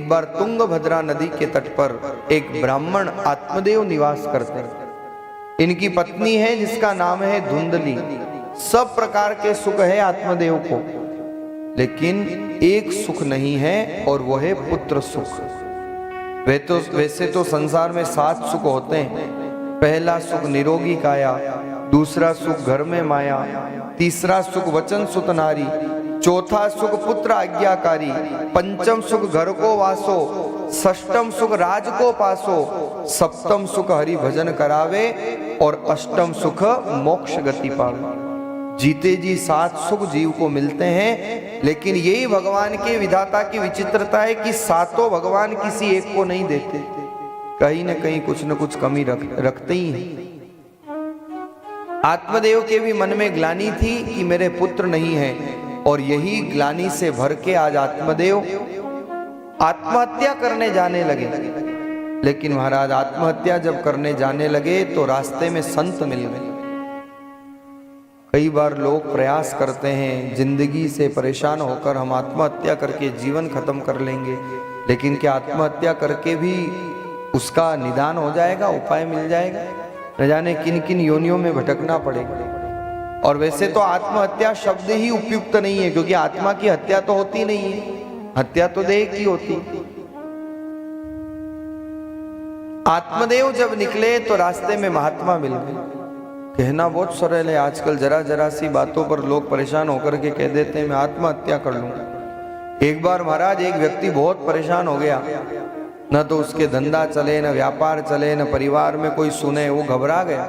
एक बार तुंगभद्रा नदी के तट पर एक ब्राह्मण आत्मदेव निवास करते हैं। इनकी पत्नी है जिसका नाम है धुंधली। सब प्रकार के सुख है आत्मदेव को, लेकिन एक सुख नहीं है और वो है पुत्र सुख। वैसे तो संसार में 7 सुख होते हैं। पहला सुख निरोगी काया, दूसरा सुख घर में माया, तीसरा सुख वचन सुत नारी, चौथा सुख पुत्र आज्ञाकारी, पंचम सुख घर को वासो, षष्टम सुख राज को पासो, सप्तम सुख हरि भजन करावे और अष्टम सुख मोक्ष गति पावे। जीते जी 7 सुख जीव को मिलते हैं, लेकिन यही भगवान के विधाता की विचित्रता है कि 7 भगवान किसी एक को नहीं देते। कहीं न कहीं कुछ न कुछ कमी रखते ही हैं। आत्मदेव के भी मन में ग्लानि थी कि मेरे पुत्र नहीं है, और यही ग्लानि से भर के आज आत्मदेव आत्महत्या करने जाने लगे। लेकिन महाराज आत्महत्या जब करने जाने लगे तो रास्ते में संत मिल गए। कई बार लोग प्रयास करते हैं जिंदगी से परेशान होकर हम आत्महत्या करके जीवन खत्म कर लेंगे, लेकिन क्या आत्महत्या करके भी उसका निदान हो जाएगा, उपाय मिल जाएगा? न जाने किन किन योनियों में भटकना पड़ेगा। और वैसे तो आत्महत्या शब्द ही उपयुक्त नहीं है, क्योंकि आत्मा की हत्या तो होती नहीं है, हत्या तो देह की होती। आत्मदेव जब निकले तो रास्ते में महात्मा मिल गए। कहना बहुत सरल है, आजकल जरा जरा सी बातों पर लोग परेशान होकर के कह देते हैं मैं आत्महत्या कर लूंगा। एक बार महाराज एक व्यक्ति बहुत परेशान हो गया, न तो उसके धंधा चले, न व्यापार चले, न परिवार में कोई सुने। वो घबरा गया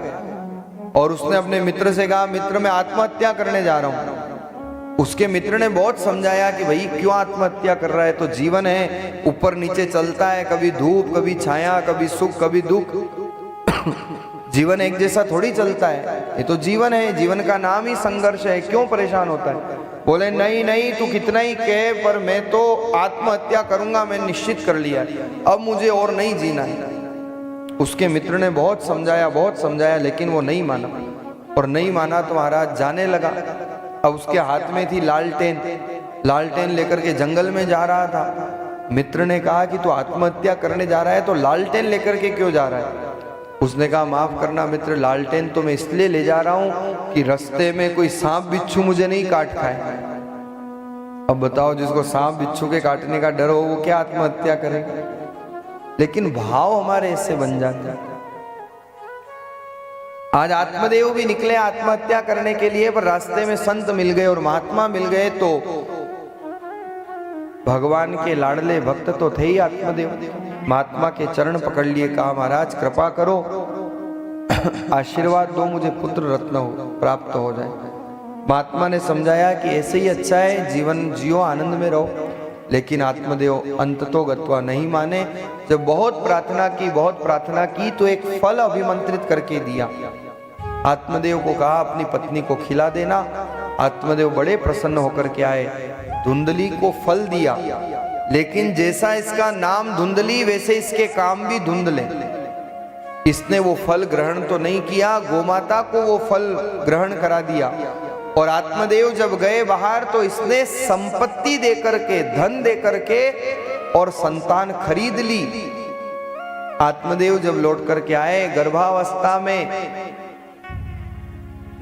और उसने अपने मित्र से कहा, मित्र मैं आत्महत्या करने जा रहा हूं। उसके मित्र ने बहुत समझाया कि भाई क्यों आत्महत्या कर रहा है, तो जीवन है, ऊपर नीचे चलता है, कभी धूप कभी छाया, कभी सुख कभी दुख। जीवन एक जैसा थोड़ी चलता है, ये तो जीवन है, जीवन का नाम ही संघर्ष है, क्यों परेशान होता है? बोले नहीं नहीं तू कितना ही कहे, पर मैं तो आत्महत्या करूंगा, मैं निश्चित कर लिया, अब मुझे और नहीं जीना है। उसके मित्र ने बहुत समझाया, लेकिन वो नहीं माना। और नहीं माना तो महाराज जाने लगा। अब उसके हाथ में थी लालटेन लेकर के जंगल में जा रहा था। मित्र ने कहा कि तू आत्महत्या करने जा रहा है तो लालटेन लेकर के क्यों जा रहा है? उसने कहा माफ करना मित्र, लालटेन तो मैं इसलिए ले जा रहा हूं कि रास्ते में कोई सांप बिच्छू मुझे नहीं काट खाए। अब बताओ, जिसको सांप बिच्छू के काटने का डर हो वो क्या आत्महत्या करेगा? लेकिन भाव हमारे ऐसे बन जाते हैं। आज आत्मदेव भी निकले आत्महत्या करने के लिए, पर रास्ते में संत मिल गए और महात्मा मिल गए। तो भगवान के लाडले भक्त तो थे ही आत्मदेव। महात्मा के चरण पकड़ लिए, कहा महाराज कृपा करो, आशीर्वाद दो, मुझे पुत्र रत्न प्राप्त हो जाए। महात्मा ने समझाया कि ऐसे ही अच्छा है, जीवन जियो, आनंद में रहो। लेकिन आत्मदेव अंततो गत्वा नहीं माने। जब बहुत प्रार्थना की तो एक फल अभिमंत्रित करके दिया। आत्मदेव को कहा अपनी पत्नी को खिला देना। आत्मदेव बड़े प्रसन्न होकर के आए, धुंधली को फल दिया। लेकिन जैसा इसका नाम धुंधली, वैसे इसके काम भी धुंधले। इसने वो फल ग्रहण तो नहीं किया, गोमाता को वो फल ग्रहण करा दिया। और आत्मदेव जब गए बाहर तो इसने संपत्ति देकर के, धन देकर के और संतान खरीद ली। आत्मदेव जब लौट करके आए, गर्भावस्था में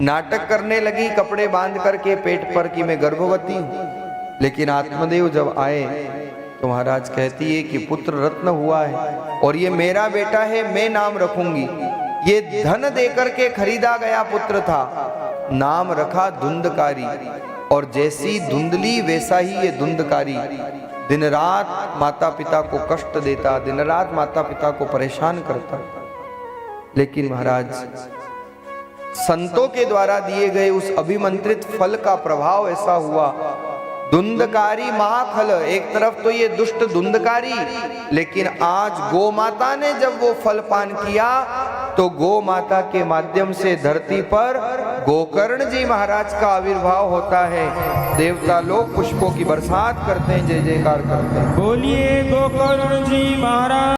नाटक करने लगी, कपड़े बांध करके पेट पर कि मैं गर्भवती हूं। लेकिन आत्मदेव जब आए तो महाराज कहती है कि पुत्र रत्न हुआ है और ये मेरा बेटा है, मैं नाम रखूंगी। ये धन देकर के खरीदा गया पुत्र था, नाम रखा धुंधकारी। और जैसी धुंधली वैसा ही ये धुंधकारी दिन रात माता पिता को कष्ट देता, दिन रात माता पिता को परेशान करता। लेकिन महाराज संतों के द्वारा दिए गए उस अभिमंत्रित फल का प्रभाव ऐसा हुआ, धुंधकारी महाखल। एक तरफ तो ये दुष्ट धुंधकारी, लेकिन आज गो माता ने जब वो फल पान किया तो गो माता के माध्यम से धरती पर गोकर्ण जी महाराज का आविर्भाव होता है। देवता लोग पुष्पों की बरसात करते हैं, जय जयकार करते हैं। बोलिए गोकर्ण जी महाराज।